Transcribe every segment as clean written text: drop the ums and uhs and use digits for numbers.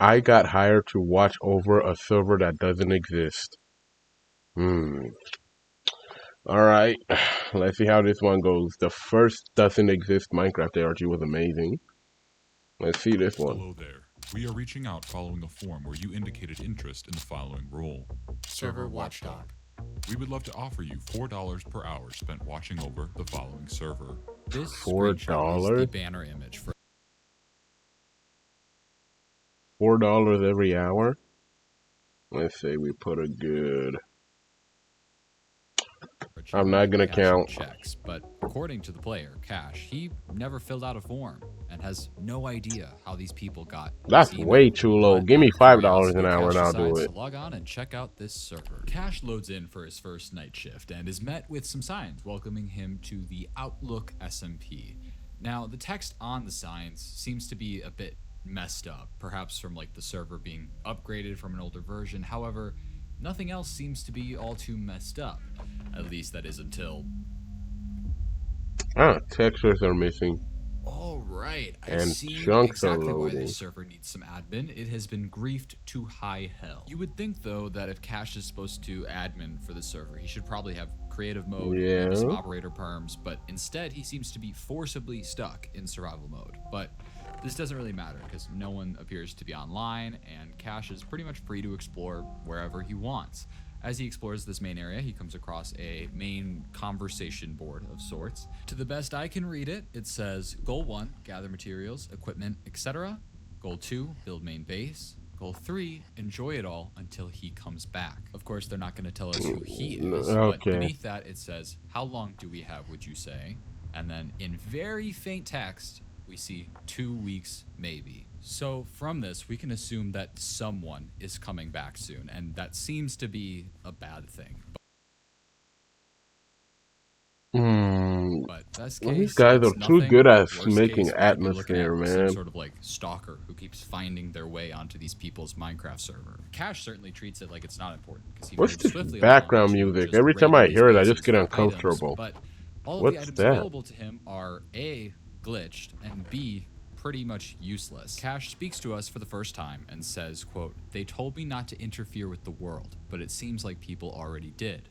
I got hired to watch over a server that doesn't exist. Hmm. Alright. Let's see how this one goes. The first doesn't exist Minecraft ARG was amazing. Let's see this one. Hello there. We are reaching out following a form where you indicated interest in the following role, Server Watchdog. We would love to offer you $4 per hour spent watching over the following server. This $4? screenshot is the banner image for $4 every hour? Let's say we put a good... I'm not gonna count. checks, but according to the player, Cash, he never filled out a form and has no idea how these people got. That's way too low. Give me $5 an hour and I'll do it. Log on and check out this server. Cash loads in for his first night shift and is met with some signs welcoming him to the Outlook SMP. Now, the text on the signs seems to be a bit messed up, perhaps from like the server being upgraded from an older version. However, nothing else seems to be all too messed up. At least that is until... textures are missing. All right, I and see chunks exactly are why loading. this server needs some admin. It has been griefed to high hell. You would think, though, that if Cash is supposed to admin for the server, he should probably have creative mode, maybe some operator perms, but instead he seems to be forcibly stuck in survival mode. But this doesn't really matter because no one appears to be online and Cash is pretty much free to explore wherever he wants. As he explores this main area, he comes across a main conversation board of sorts. To the best I can read it, it says, Goal 1, gather materials, equipment, etc. Goal 2, build main base. Goal 3, enjoy it all until he comes back. Of course, they're not going to tell us who he is, but beneath that it says, how long do we have, would you say? And then in very faint text, we see 2 weeks maybe. So from this, we can assume that someone is coming back soon, and that seems to be a bad thing. But best case, these guys are too good at making case, atmosphere, man. some sort of like stalker who keeps finding their way onto these people's Minecraft server. Cash certainly treats it like it's not important because he What's moves this swiftly background along, music? just Every time I raiding hear it, I these just get bases for uncomfortable. Items, but all of What's the items that? available to him are A, glitched, and B, pretty much useless. Cash speaks to us for the first time and says, quote, they told me not to interfere with the world, but it seems like people already did.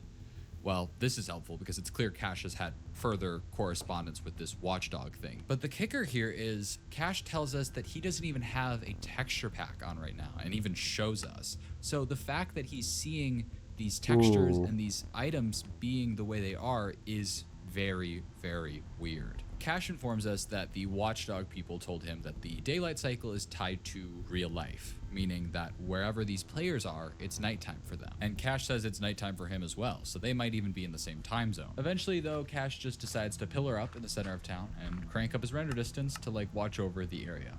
Well, this is helpful because it's clear Cash has had further correspondence with this watchdog thing. But the kicker here is Cash tells us that he doesn't even have a texture pack on right now and even shows us. So the fact that he's seeing these textures and these items being the way they are is very, very weird. Cash informs us that the watchdog people told him that the daylight cycle is tied to real life, meaning that wherever these players are, it's nighttime for them. And Cash says it's nighttime for him as well, so they might even be in the same time zone. Eventually, though, Cash just decides to pillar up in the center of town and crank up his render distance to like watch over the area.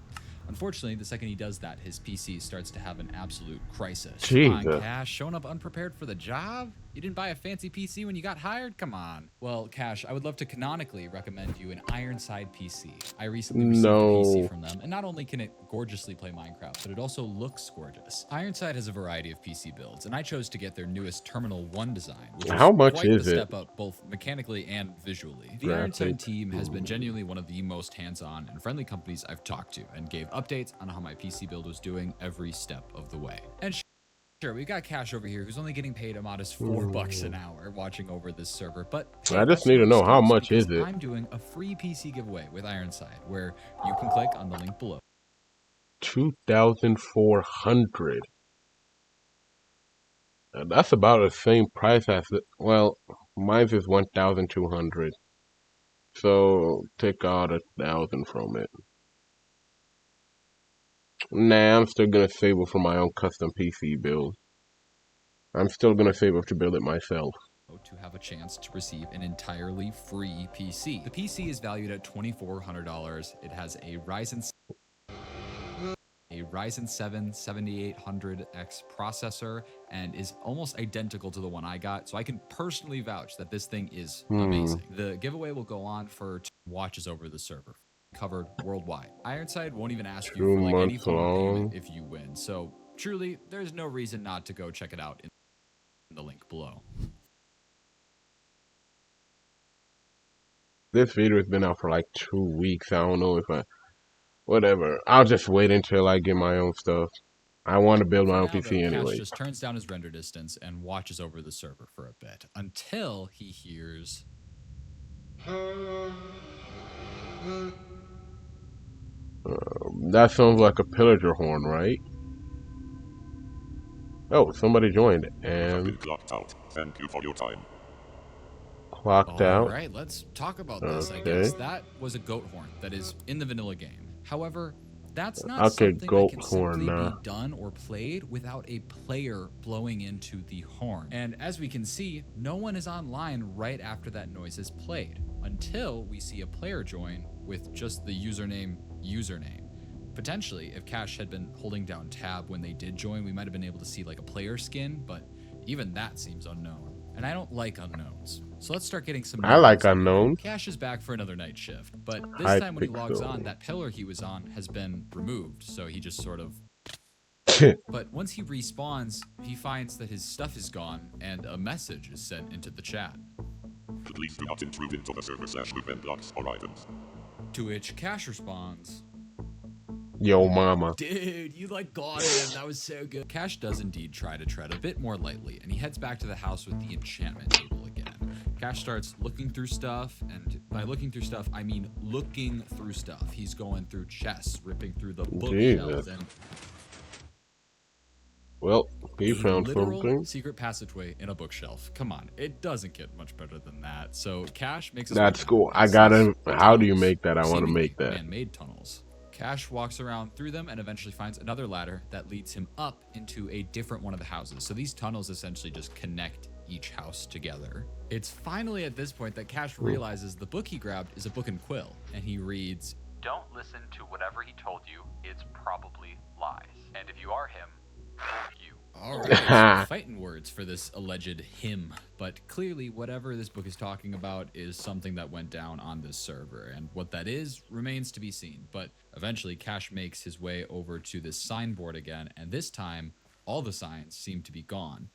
Unfortunately, the second he does that, his PC starts to have an absolute crisis. Jesus. Come on, Cash, showing up unprepared for the job? You didn't buy a fancy PC when you got hired? Come on. Well, Cash, I would love to canonically recommend you an Ironside PC. I recently received a PC from them, and not only can it gorgeously play Minecraft, but it also looks gorgeous. Ironside has a variety of PC builds, and I chose to get their newest Terminal 1 design, which How much quite is the it? step up both mechanically and visually. The Ironside team has been genuinely one of the most hands-on and friendly companies I've talked to, and gave updates on how my PC build was doing every step of the way. And sure, we've got Cash over here who's only getting paid a modest $4 an hour watching over this server, but hey, I just need to know how much is it. I'm doing a free PC giveaway with Ironside, where you can click on the link below. 2,400. That's about the same price as it. Well, mine's is 1,200. So take out 1,000 from it. Nah, I'm still gonna save up for my own custom PC build. I'm still gonna save up to build it myself. To have a chance to receive an entirely free PC. The PC is valued at $2,400. It has a Ryzen 7 7800X processor and is almost identical to the one I got, so I can personally vouch that this thing is amazing. The giveaway will go on for 2 watches over the server, covered worldwide. Ironside won't even ask you for like any form of payment if you win, so truly, there's no reason not to go check it out in the link below. This video has been out for like 2 weeks. I don't know if whatever. I'll just wait until I get my own stuff. I want to build my For own now, though, PC Cash anyway. just turns down his render distance and watches over the server for a bit until he hears That sounds like a pillager horn, right? Oh, somebody joined You have been and clocked out. Thank you for your time. clocked All out. right, let's talk about this, I Okay. guess. That was a goat horn that is in the vanilla game. However, that's not Okay, something goat that can horn, simply nah. be done or played without a player blowing into the horn. And as we can see, no one is online right after that noise is played, until we see a player join with just the username. Potentially, if Cash had been holding down tab when they did join, we might have been able to see like a player skin, but even that seems unknown. And I don't like unknowns. So let's start getting some I like names. unknowns. Cash is back for another night shift, but this Hypixel. time when he logs on, that pillar he was on has been removed, so he just sort of... But once he respawns, he finds that his stuff is gone, and a message is sent into the chat. Please do not intrude into the server/event blocks or items. To which Cash responds, Yo, mama. "Dude, you like got him. That was so good." Cash does indeed try to tread a bit more lightly, and he heads back to the house with the enchantment table again. Cash starts looking through stuff, and by looking through stuff, I mean looking through stuff. He's going through chests, ripping through the bookshelves, Jesus. and Well, he a found literal something. secret passageway in a bookshelf. Come on, it doesn't get much better than that. So Cash makes his That's way down cool. and I gotta. sees How do you tunnels, make that? I want to seemingly make that. man-made tunnels. Cash walks around through them and eventually finds another ladder that leads him up into a different one of the houses. So these tunnels essentially just connect each house together. It's finally at this point that Cash realizes the book he grabbed is a book and quill, and he reads, Don't listen to whatever he told you. It's probably lies. And if you are him, fuck you. all right, fighting words for this alleged him, but clearly whatever this book is talking about is something that went down on this server, and what that is remains to be seen. But eventually Cash makes his way over to this signboard again, and this time all the signs seem to be gone.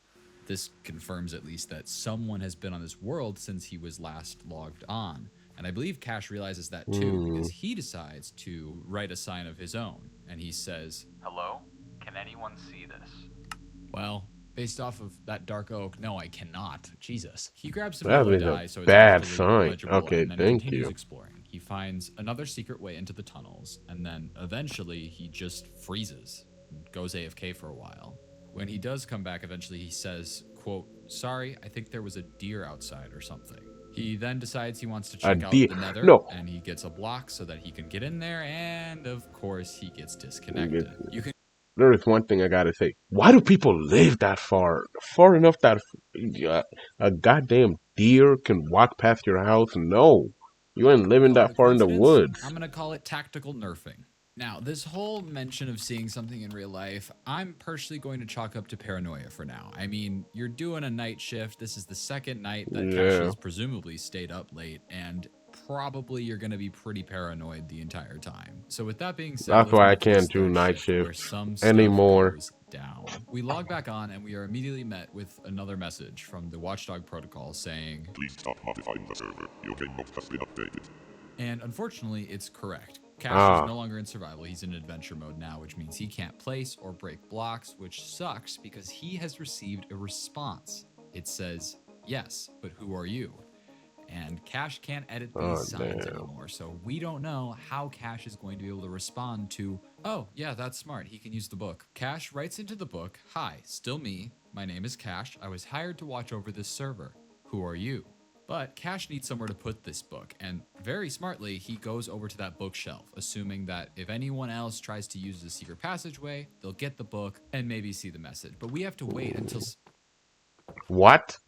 This confirms at least that someone has been on this world since he was last logged on. And I believe Cash realizes that too, because he decides to write a sign of his own, and he says, Hello? Can anyone see this? well, based off of that dark oak, no, I cannot. Jesus. He grabs some That yellow is a dye, so it's bad actually sign. legible, Okay, and then thank continues you. exploring. He finds another secret way into the tunnels, and then eventually he just freezes and goes AFK for a while. When he does come back, eventually he says, quote, sorry, I think there was a deer outside or something. He then decides he wants to check out deer? the nether, No. and he gets a block so that he can get in there, and of course he gets disconnected. You can There is one thing I gotta say. Why do people live that far? Far enough that a goddamn deer can walk past your house? No. You ain't living call it that a far in the coincidence. woods. I'm gonna call it tactical nerfing. Now, this whole mention of seeing something in real life, I'm personally going to chalk up to paranoia for now. I mean, you're doing a night shift. This is the second night that Cash Yeah. has presumably stayed up late, and probably you're going to be pretty paranoid the entire time. So with that being said, That's let's why I move to the can't do third night shift, where shifts some stuff anymore. goes down. We log back on, and we are immediately met with another message from the Watchdog protocol saying, Please stop modifying the server. Your game mode has been updated. and unfortunately, it's correct. Cash Ah. is no longer in survival. He's in adventure mode now, which means he can't place or break blocks, which sucks because he has received a response. It says, yes, but who are you? And Cash can't edit these Oh, signs damn. anymore, so we don't know how Cash is going to be able to respond to, oh, yeah, that's smart. He can use the book. Cash writes into the book, hi, still me. My name is Cash. I was hired to watch over this server. Who are you? But Cash needs somewhere to put this book, and very smartly, he goes over to that bookshelf, assuming that if anyone else tries to use the secret passageway, they'll get the book and maybe see the message. But we have to wait until... What?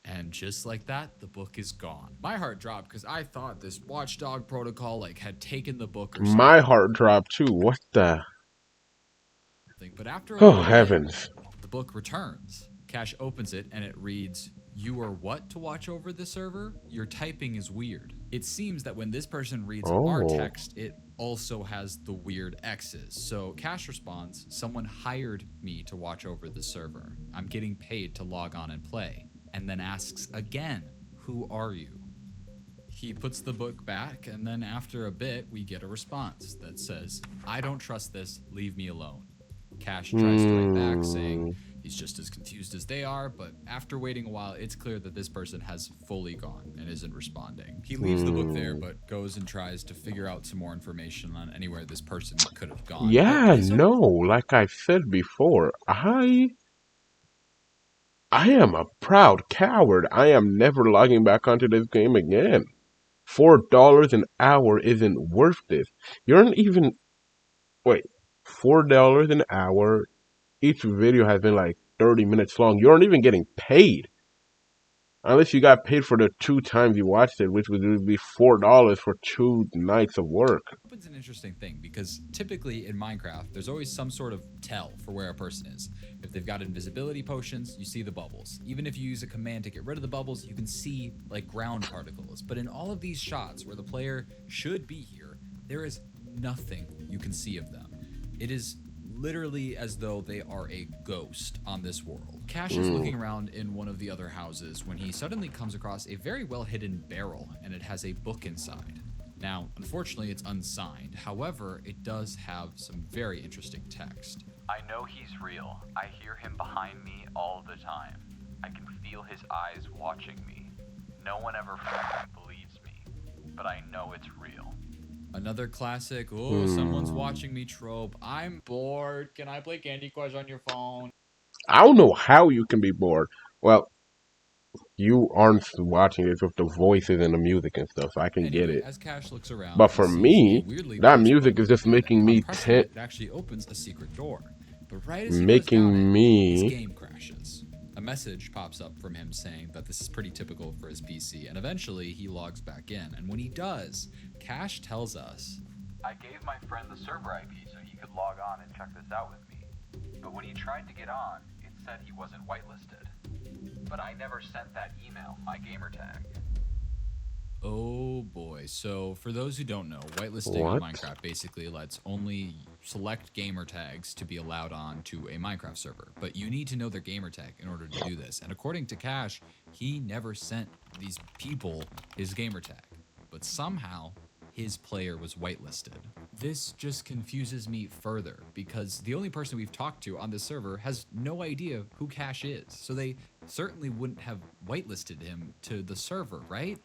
And just like that, the book is gone. My heart dropped because I thought this Watchdog protocol had taken the book or something. My heart dropped too. What the? But after a Oh, little bit, heavens. the book returns. Cash opens it and it reads, you are what to watch over the server? Your typing is weird. It seems that when this person reads our Oh. text, it also has the weird X's. So Cash responds, someone hired me to watch over the server. I'm getting paid to log on and play. And then asks again, who are you? He puts the book back, and then after a bit, we get a response that says, "I don't trust this, leave me alone." Cash tries to write back saying he's just as confused as they are, but after waiting a while, it's clear that this person has fully gone and isn't responding. He leaves the book there, but goes and tries to figure out some more information on anywhere this person could have gone. Yeah, no, like I said before, I am a proud coward. I am never logging back onto this game again. $4 an hour isn't worth this. You aren't even... Wait, $4 an hour? Each video has been like 30 minutes long. You aren't even getting paid. Unless you got paid for the 2 times you watched it, which would be $4 for 2 nights of work. It's an interesting thing because typically in Minecraft, there's always some sort of tell for where a person is. If they've got invisibility potions, you see the bubbles. Even if you use a command to get rid of the bubbles, you can see like ground particles. But in all of these shots where the player should be here, there is nothing you can see of them. It is literally as though they are a ghost on this world. Cash is looking around in one of the other houses when he suddenly comes across a very well hidden barrel, and it has a book inside. Now, unfortunately, it's unsigned. However, it does have some very interesting text. I know he's real. I hear him behind me all the time. I can feel his eyes watching me. No one ever fucking believes me, but I know it's real. Another classic, someone's watching me trope. I'm bored. Can I play Candy Crush on your phone? I don't know how you can be bored. Well, you aren't watching this with the voices and the music and stuff, so I can get it. As Cash looks around, but for me, that music is just making me it actually opens a secret door. But right as making me his game crashes. A message pops up from him saying that this is pretty typical for his PC, and eventually he logs back in. And when he does, Cash tells us, I gave my friend the server IP so he could log on and check this out with me. But when he tried to get on, it said he wasn't whitelisted. But I never sent that email, my gamertag. Oh boy. So for those who don't know, whitelisting on Minecraft basically lets only select gamer tags to be allowed on to a Minecraft server. But you need to know their gamer tag in order to do this. And according to Cash, he never sent these people his gamer tag. But somehow his player was whitelisted. This just confuses me further because the only person we've talked to on this server has no idea who Cash is. So they certainly wouldn't have whitelisted him to the server, right?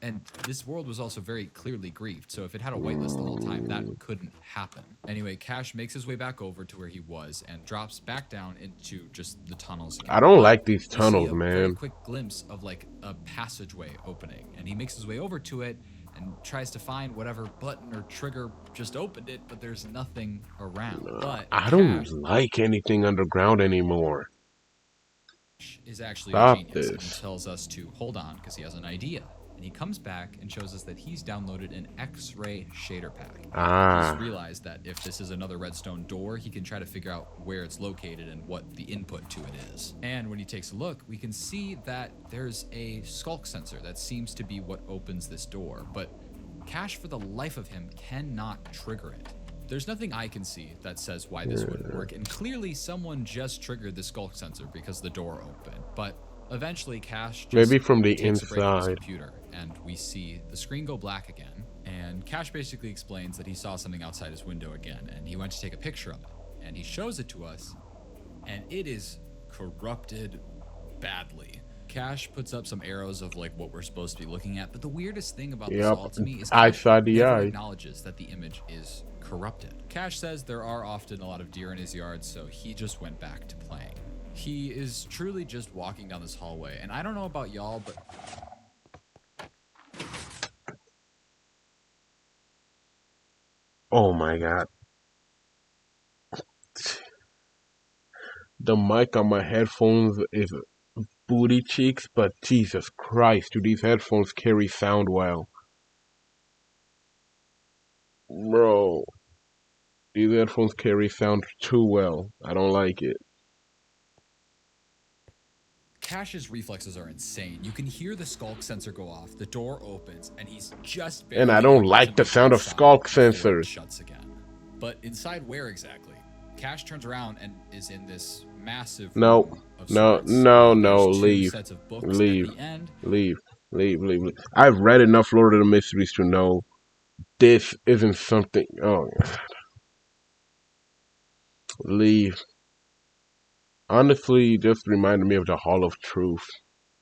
And this world was also very clearly griefed, so if it had a whitelist the whole time, that couldn't happen. Anyway, Cash makes his way back over to where he was and drops back down into just the tunnels again. I don't like these tunnels, man. Very quick glimpse of like a passageway opening, and he makes his way over to it and tries to find whatever button or trigger just opened it, but there's nothing around. But I don't like anything underground anymore. Cash is actually a genius and tells us to hold on because he has an idea. And he comes back and shows us that he's downloaded an X-ray shader pack. He's realized that if this is another redstone door, he can try to figure out where it's located and what the input to it is. And when he takes a look, we can see that there's a skulk sensor that seems to be what opens this door. But Cash, for the life of him, cannot trigger it. There's nothing I can see that says why this wouldn't work. And clearly someone just triggered the skulk sensor because the door opened. But eventually Cash just maybe from the takes a break from his inside computer, and we see the screen go black again, and Cash basically explains that he saw something outside his window again, and he went to take a picture of it, and he shows it to us, and it is corrupted badly. Cash puts up some arrows of like what we're supposed to be looking at, but the weirdest thing about this all to me is Cash never acknowledges that the image is corrupted. Cash says there are often a lot of deer in his yard, so he just went back to playing. He is truly just walking down this hallway, and I don't know about y'all, but oh my god. The mic on my headphones is booty cheeks, but Jesus Christ, do these headphones carry sound well? Bro, these headphones carry sound too well. I don't like it. Cash's reflexes are insane. You can hear the skulk sensor go off, the door opens, and he's just barely... And I don't like the sound of skulk sensors. Shuts again. But inside where exactly? Cash turns around and is in this massive room of sorts. No, There's two leave. sets of books Leave. at the end. Leave. Leave. I've read enough Lord of the Mysteries to know this isn't something. Oh, leave. Honestly, just reminded me of the Hall of Truth.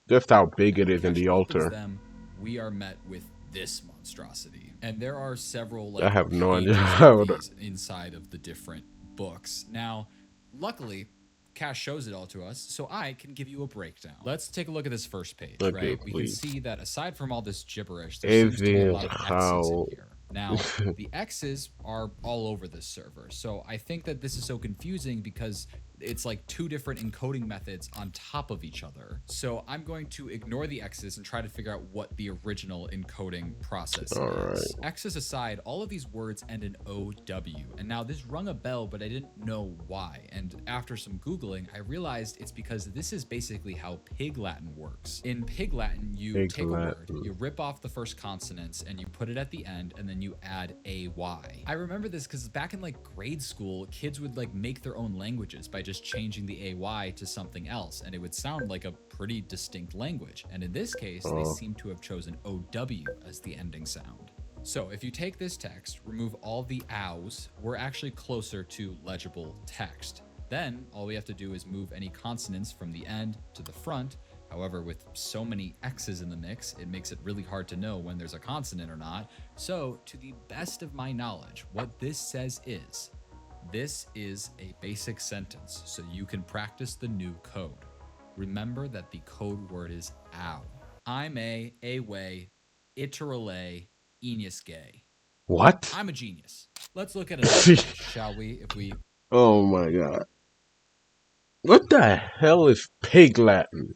Just how big it When is in Cash the opens altar. them, we are met with this monstrosity. And there are several I like have no idea pages how of to. these inside of the different books. Now, luckily, Cash shows it all to us, so I can give you a breakdown. Let's take a look at this first page, Okay, right? We can please. see that aside from all this gibberish, there Is seems to be a it lot of X's in how? here. Now, the X's are all over this server, so I think that this is so confusing because it's like two different encoding methods on top of each other. So I'm going to ignore the X's and try to figure out what the original encoding process Alright. is. X's aside, all of these words end in OW. And now this rung a bell, but I didn't know why. And after some Googling, I realized it's because this is basically how Pig Latin works. In Pig Latin, you Pig take a word, Latin. you rip off the first consonants and you put it at the end, and then you add AY. I remember this because back in like grade school, kids would like make their own languages by just changing the AY to something else, and it would sound like a pretty distinct language. And in this case, they seem to have chosen OW as the ending sound. So if you take this text, remove all the ows, we're actually closer to legible text. Then all we have to do is move any consonants from the end to the front. However, with so many X's in the mix, it makes it really hard to know when there's a consonant or not. So to the best of my knowledge, what this says is, this is a basic sentence, so you can practice the new code. Remember that the code word is ow. I'm a way, iterale, enius gay. What? I'm a genius. Let's look at another page, shall we? If we Oh my god. What the hell is Pig Latin?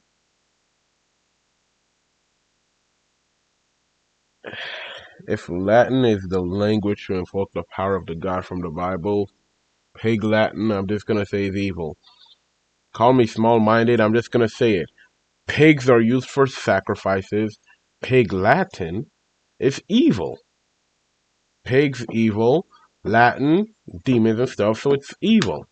If Latin is the language to invoke the power of the God from the Bible, Pig Latin, I'm just gonna say is evil. Call me small-minded, I'm just gonna say it. Pigs are used for sacrifices. Pig Latin is evil. Pigs evil. Latin, demons and stuff, so it's evil.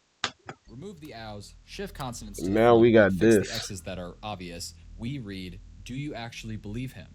remove the ows, shift consonants to the Now front, we got fix this. the X's that are obvious, we read, do you actually believe him?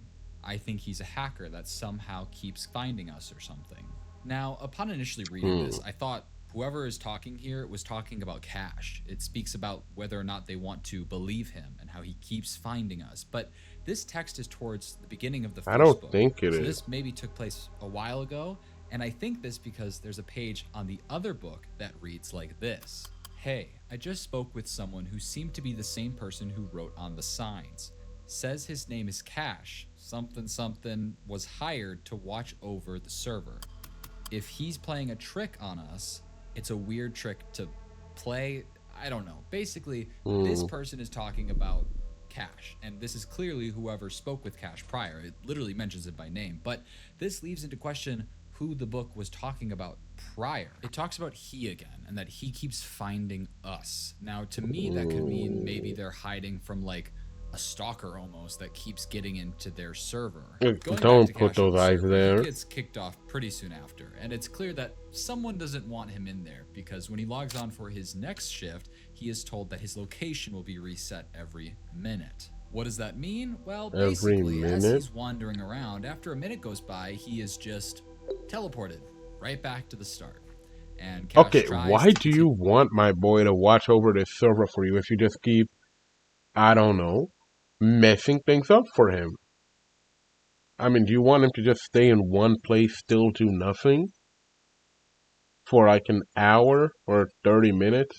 I think he's a hacker that somehow keeps finding us or something. Now, upon initially reading this, I thought whoever is talking here was talking about Cash. It speaks about whether or not they want to believe him and how he keeps finding us. But this text is towards the beginning of the first I don't book. think it so is. this maybe took place a while ago, and I think this because there's a page on the other book that reads like this. Hey, I just spoke with someone who seemed to be the same person who wrote on the signs. Says his name is Cash, something was hired to watch over the server. If he's playing a trick on us, it's a weird trick to play. I don't know. Basically, this person is talking about Cash, and this is clearly whoever spoke with Cash prior. It literally mentions it by name, but this leaves into question who the book was talking about prior. It talks about he again, and that he keeps finding us. Now, to me, that could mean maybe they're hiding from like a stalker almost that keeps getting into their server. Going back Don't to put Cash on those the eyes server, there. He gets kicked off pretty soon after, and it's clear that someone doesn't want him in there because when he logs on for his next shift, he is told that his location will be reset every minute. What does that mean? Well, Every basically, as minute? he's wandering around, after a minute goes by, he is just teleported right back to the start. And Cash Okay, tries why to do you want my boy to watch over this server for you if you just keep, I don't know, messing things up for him? I mean, do you want him to just stay in one place, still do nothing? For like an hour or 30 minutes?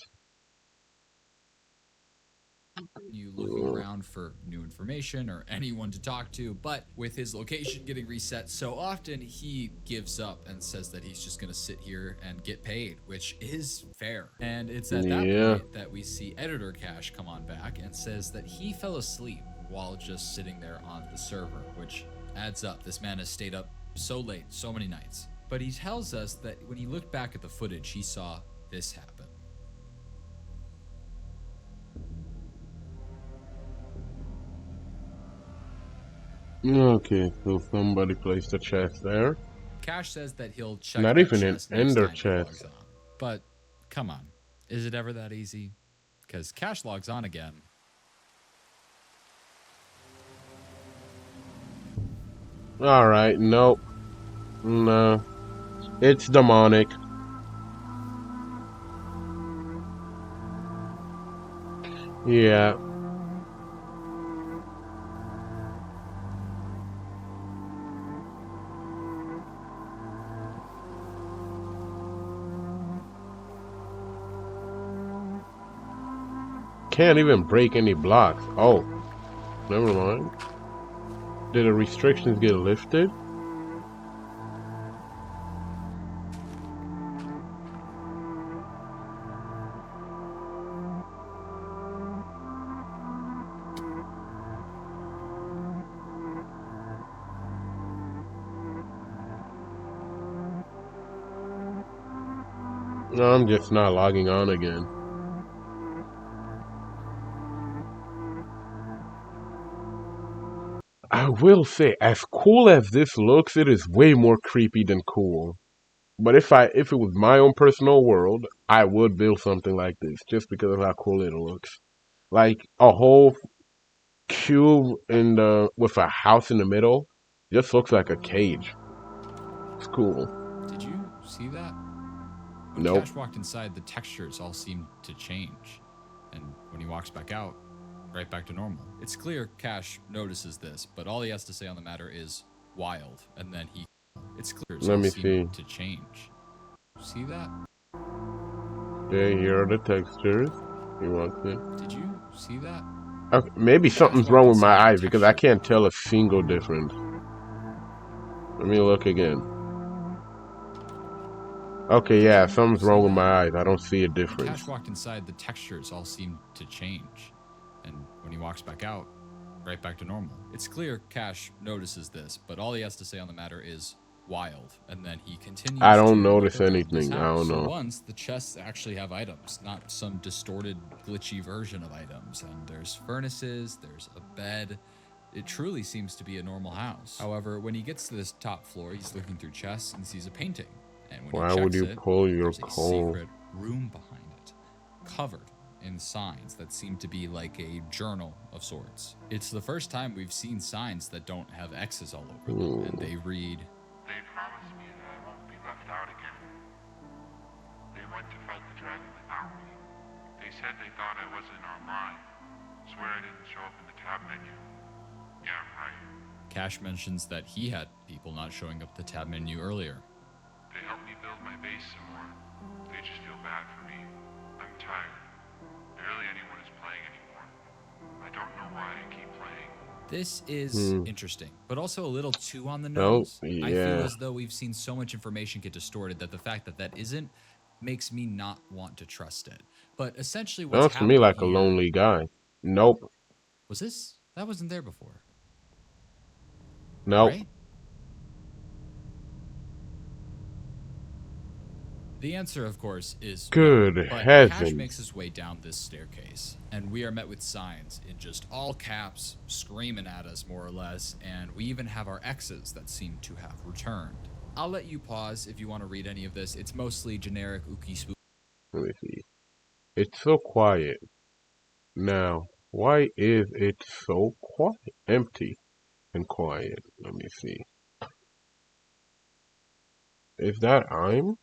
you looking around for new information or anyone to talk to, but with his location getting reset so often, he gives up and says that he's just gonna sit here and get paid, which is fair. And it's at that point that we see Editor Cash come on back and says that he fell asleep while just sitting there on the server, which adds up. This man has stayed up so late, so many nights. But he tells us that when he looked back at the footage, he saw this happen. Okay, so somebody placed a chest there. Cash says that he'll check Not that even an chest next ender time he logs chest. on. But come on, is it ever that easy? Because Cash logs on again. Alright, nope. No. It's demonic. Yeah. Can't even break any blocks. Oh. Never mind. Did the restrictions get lifted? No, I'm just not logging on again. I will say, as cool as this looks, it is way more creepy than cool. But if it was my own personal world, I would build something like this just because of how cool it looks. Like a whole cube in the with a house in the middle, just looks like a cage. It's cool. Did you see that? When Nope. Cash walked inside, the textures all seemed to change. And when he walks back out, right back to normal. It's clear Cash notices this, but all he has to say on the matter is wild, and then he. It's clear. Let me see. To change. See that? Yeah, here are the textures. He wants it. Did you see that? Okay, maybe something's wrong with my eyes because I can't tell a single difference. Let me look again. Okay, yeah, something's wrong with my eyes. I don't see a When difference. Cash walked inside, the textures all seemed to change. And when he walks back out, right back to normal. It's clear Cash notices this, but all he has to say on the matter is wild, and then he continues. I don't to notice look around anything. his I house. don't know. For once, the chests actually have items, not some distorted, glitchy version of items. And there's furnaces, there's a bed. It truly seems to be a normal house. However, when he gets to this top floor, he's looking through chests and sees a painting. And when Why he would checks you it, pull your there's a pole? secret room behind it, covered in signs that seem to be like a journal of sorts. It's the first time we've seen signs that don't have X's all over them, and they read, They promised me that I won't be left out again. They went to fight the dragon without me. They said they thought I wasn't online. Swear I didn't show up in the tab menu. Yeah, right. Cash mentions that he had people not showing up the tab menu earlier. They helped me build my base some more. They just feel bad for me. I'm tired. Barely anyone is playing anymore. I don't know why I keep playing. This is interesting, but also a little too on the Oh, nose. I feel yeah. as though we've seen so much information get distorted that the fact that that isn't makes me not want to trust it. But essentially what's Sounds to me like a happening here- lonely guy. Nope. Was this? That wasn't there before. Nope. Right? The answer, of course, is Good no, but Cash heavens. makes his way down this staircase, and we are met with signs in just all caps, screaming at us more or less, and we even have our X's that seem to have returned. I'll let you pause if you want to read any of this. It's mostly generic ookie spooky. Let me see. It's so quiet. Now, why is it so quiet? Empty and quiet. Let me see. Is that I'm?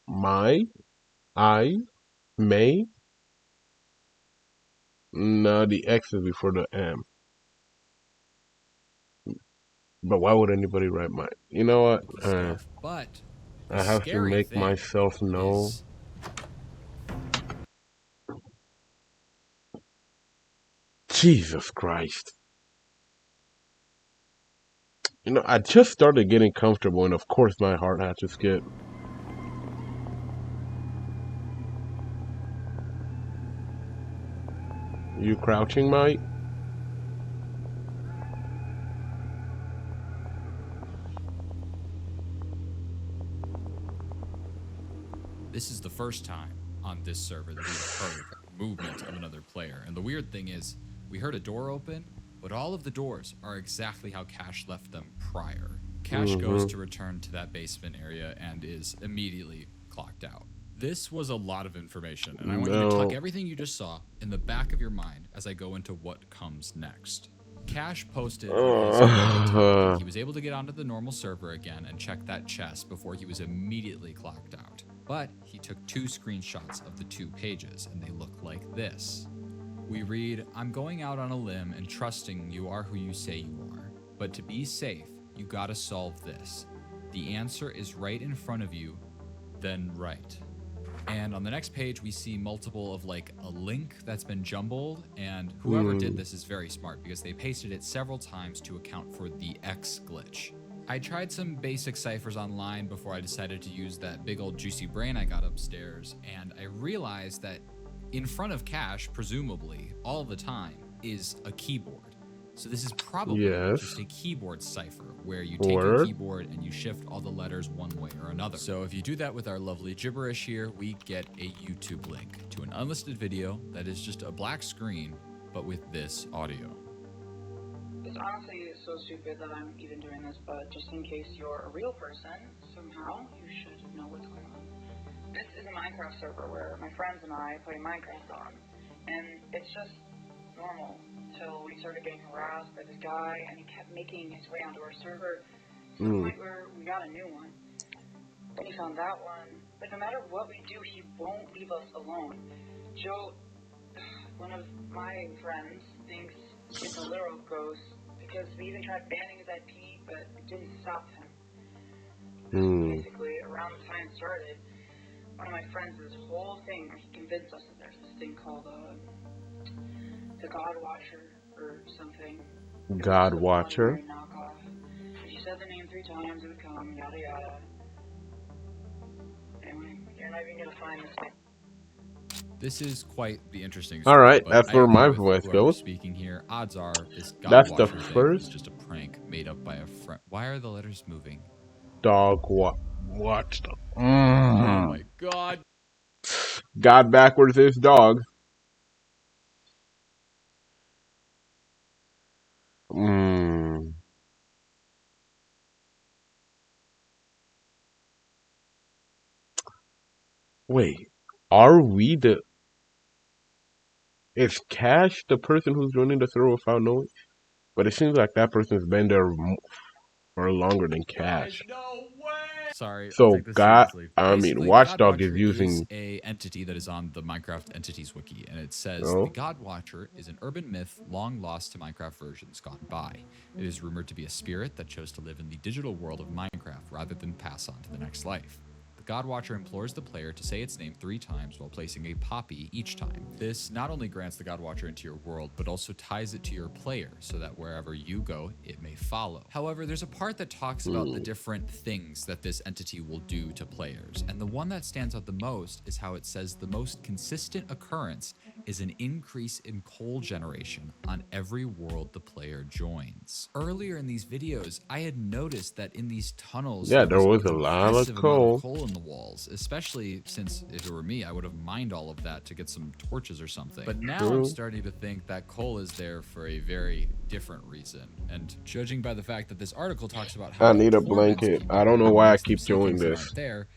My? I? May? No, the X is before the M. But why would anybody write my... You know what? stuff, but the I have to scary make thing myself know. is Jesus Christ. You know, I just started getting comfortable, and of course my heart had to skip. You crouching, Mike? This is the first time on this server that we've heard movement of another player. And the weird thing is, we heard a door open, but all of the doors are exactly how Cash left them prior. Cash goes to return to that basement area and is immediately clocked out. This was a lot of information, and I want you to tuck everything you just saw in the back of your mind as I go into what comes next. Cash posted on his Twitter he was able to get onto the normal server again and check that chest before he was immediately clocked out. But he took 2 screenshots of the 2 pages, and they look like this. We read, "I'm going out on a limb and trusting you are who you say you are. But to be safe, you gotta solve this. The answer is right in front of you, then right." And on the next page, we see multiple of like a link that's been jumbled, and whoever did this is very smart because they pasted it several times to account for the X glitch. I tried some basic ciphers online before I decided to use that big old juicy brain I got upstairs, and I realized that in front of Cash, presumably, all the time, is a keyboard. So this is probably just a keyboard cipher where you take your keyboard and you shift all the letters one way or another. So if you do that with our lovely gibberish here, we get a YouTube link to an unlisted video that is just a black screen, but with this audio. It's honestly so stupid that I'm even doing this, but just in case you're a real person, somehow you should know what's going on. This is a Minecraft server where my friends and I play Minecraft on, and it's just normal until we started getting harassed by this guy, and he kept making his way onto our server to the point where we got a new one. Then he found that one, but no matter what we do, he won't leave us alone. Joe, one of my friends, thinks it's a literal ghost because we even tried banning his IP, but it didn't stop him. Basically, around the time it started, one of my friends did this whole thing where he convinced us that there's this thing called the God Watcher or something. God Watcher? If you said the name 3 times, it would come, yada yada. Anyway, you're not even gonna find this thing. This is quite the interesting story. Alright, but that's I where agree my with voice whoever's goes. Speaking here, odds are this God That's Watcher the thing first? is just a prank made up by a friend. Why are the letters moving? Dog watched. Oh my god. God backwards is dog. Wait, are we the... Is Cash the person who's running the server without knowing? But it seems like that person's been there for longer than Cash. No way! Sorry, So I'll take this God, seriously. I mean, Basically, Watchdog God is Watcher using... a entity that is on the Minecraft Entities Wiki, and it says, Oh. The God Watcher is an urban myth long lost to Minecraft versions gone by. It is rumored to be a spirit that chose to live in the digital world of Minecraft rather than pass on to the next life. God Watcher implores the player to say its name 3 times while placing a poppy each time. This not only grants the God Watcher into your world, but also ties it to your player so that wherever you go, it may follow. However, there's a part that talks about the different things that this entity will do to players, and the one that stands out the most is how it says the most consistent occurrence is an increase in coal generation on every world the player joins. Earlier in these videos, I had noticed that in these tunnels, Yeah, there was a lot of massive amount coal. of coal in the walls, especially since if it were me, I would have mined all of that to get some torches or something. But now I'm starting to think that coal is there for a very different reason. And judging by the fact that this article talks about how I need a torments blanket. people I don't know why I makes them keep see doing things that this. aren't there,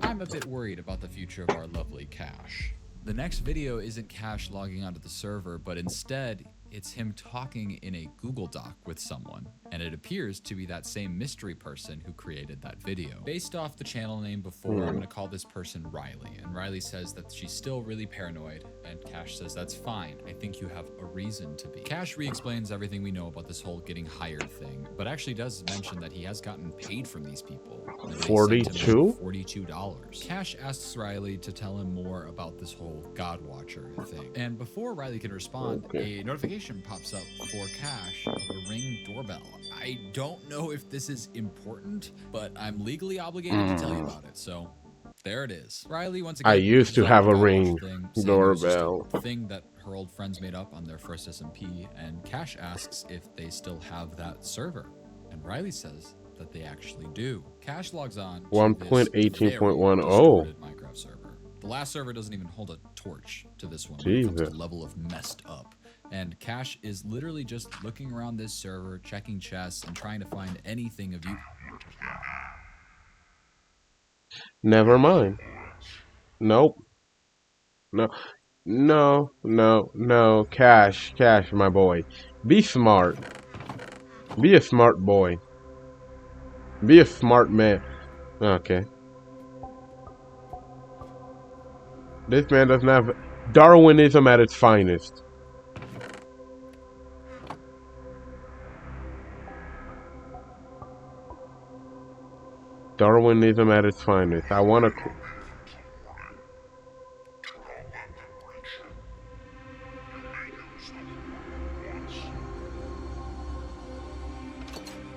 I'm a bit worried about the future of our lovely Cash. The next video isn't Cash logging onto the server, but instead it's him talking in a Google Doc with someone, and it appears to be that same mystery person who created that video. Based off the channel name before, I'm gonna call this person Riley, and Riley says that she's still really paranoid, and Cash says that's fine, I think you have a reason to be. Cash re-explains everything we know about this whole getting hired thing, but actually does mention that he has gotten paid from these people. And they sent him $42? Cash asks Riley to tell him more about this whole God Watcher thing, and before Riley can respond, a notification pops up for Cash of a Ring doorbell. I don't know if this is important, but I'm legally obligated to tell you about it, so there it is. Riley once again. I used to have a Ring doorbell. Thing that her old friends made up on their first SMP, and Cash asks if they still have that server, and Riley says that they actually do. Cash logs on to 1.18.10. Minecraft server. The last server doesn't even hold a torch to this one. Jesus. When it comes to level of messed up. And Cash is literally just looking around this server, checking chests, and trying to find anything of you. Never mind. Nope. No. Cash, my boy. Be smart. Be a smart boy. Be a smart man. Okay. This man doesn't have Darwinism at its finest. Darwinism at its finest. I want to.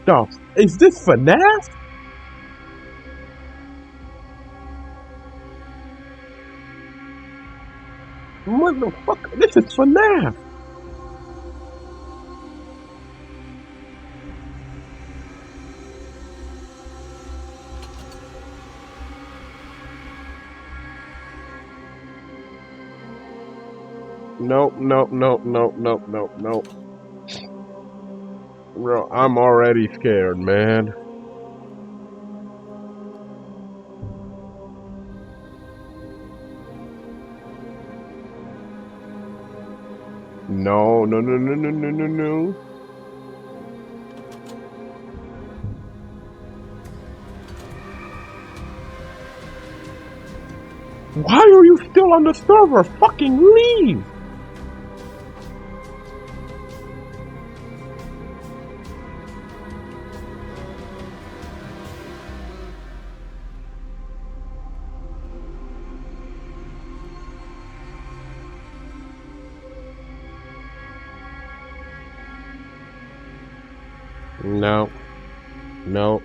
No, is this FNAF? Motherfucker, this is FNAF. Nope, nope, nope, nope, nope, nope, nope. Bro, I'm already scared, man. No, no, no, no, no, no, no, no. Why are you still on the server? Fucking leave! No. No.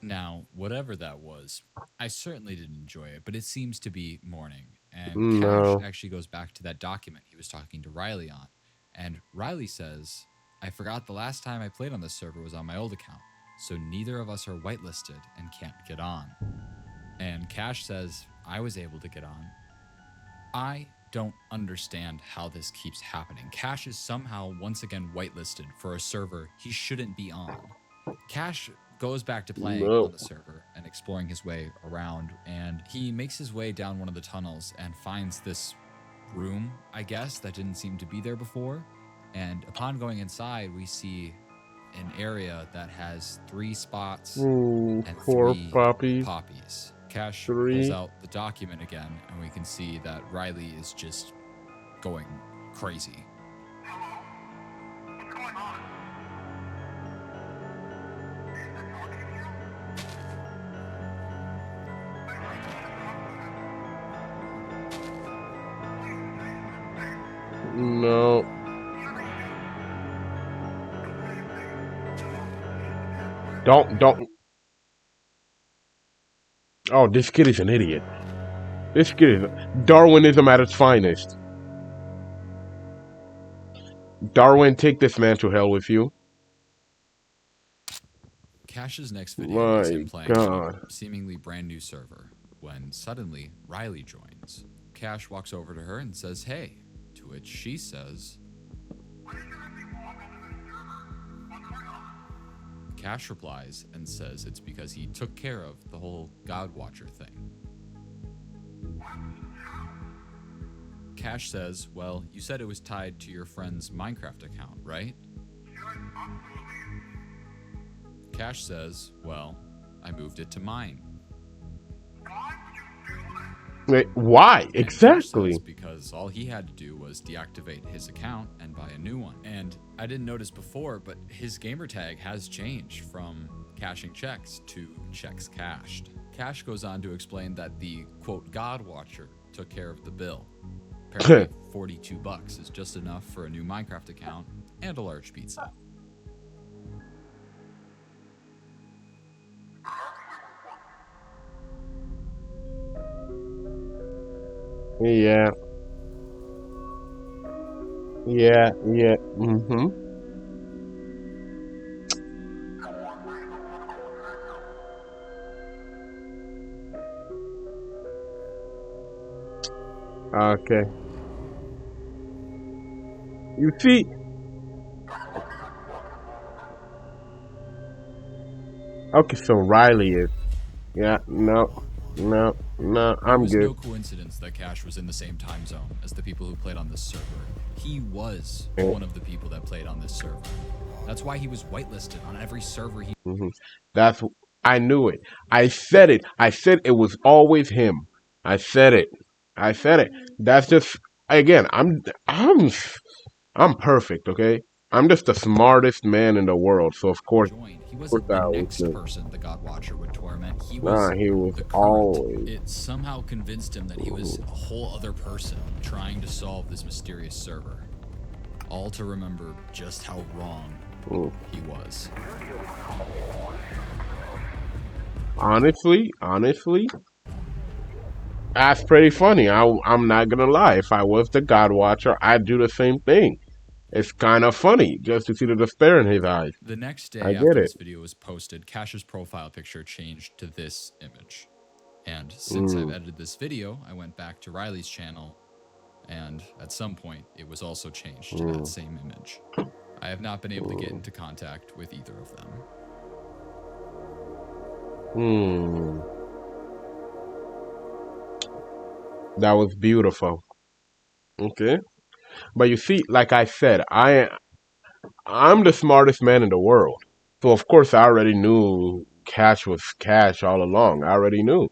Now, whatever that was, I certainly didn't enjoy it, but it seems to be morning. And No. Cash actually goes back to that document he was talking to Riley on. And Riley says, I forgot the last time I played on this server was on my old account, so neither of us are whitelisted and can't get on. And Cash says, I was able to get on. I don't understand how this keeps happening. Cash is somehow once again whitelisted for a server he shouldn't be on. Cash goes back to playing on the server and exploring his way around, and he makes his way down one of the tunnels and finds this room, I guess, that didn't seem to be there before. And upon going inside, we see an area that has 3 spots and 4 3 poppies. poppies. Cash 3. pulls out the document again, and we can see that Riley is just going crazy. What's going on? No. Don't. Oh, this kid is an idiot. This kid is Darwinism at its finest. Darwin, take this man to hell with you. Cash's next video is him My playing on God. a seemingly brand new server, when suddenly Riley joins. Cash walks over to her and says, hey, to which she says, Cash replies and says it's because he took care of the whole God Watcher thing. Cash says, well, you said it was tied to your friend's Minecraft account, right? Cash says, well, I moved it to mine. Wait, why? And Cash Exactly. says because all he had to do was deactivate his account and buy a new one. And I didn't notice before, but his gamertag has changed from cashing checks to checks cashed. Cash goes on to explain that the, quote, God Watcher took care of the bill. Apparently $42 is just enough for a new Minecraft account and a large pizza. Yeah. Yeah, yeah. Mm-hmm. Okay. You see, okay, so Riley is, yeah, no. No, no, It I'm was good. no coincidence that Cash was in the same time zone as the people who played on this server. He was Yeah. one of the people that played on this server. That's why he was whitelisted on every server he That's I knew it. I said it. I said it was always him. I said it. I said it. That's just again. I'm perfect. Okay. I'm just the smartest man in the world. So of course, joined. He wasn't the I was next good. person the God Watcher would torment. He Nah, was he was the current. always. It somehow convinced him that he was a whole other person trying to solve this mysterious server. All to remember just how wrong Mm. he was. Honestly, that's pretty funny. I'm not gonna lie. If I was the God Watcher, I'd do the same thing. It's kind of funny just to see the despair in his eyes. The next I day get after it. this video was posted, Cash's profile picture changed to this image. And since I've edited this video, I went back to Riley's channel, and at some point, it was also changed to that same image. I have not been able to get into contact with either of them. That was beautiful. Okay. But you see, like I said, I'm the smartest man in the world. So of course I already knew Cash was Cash all along. I already knew.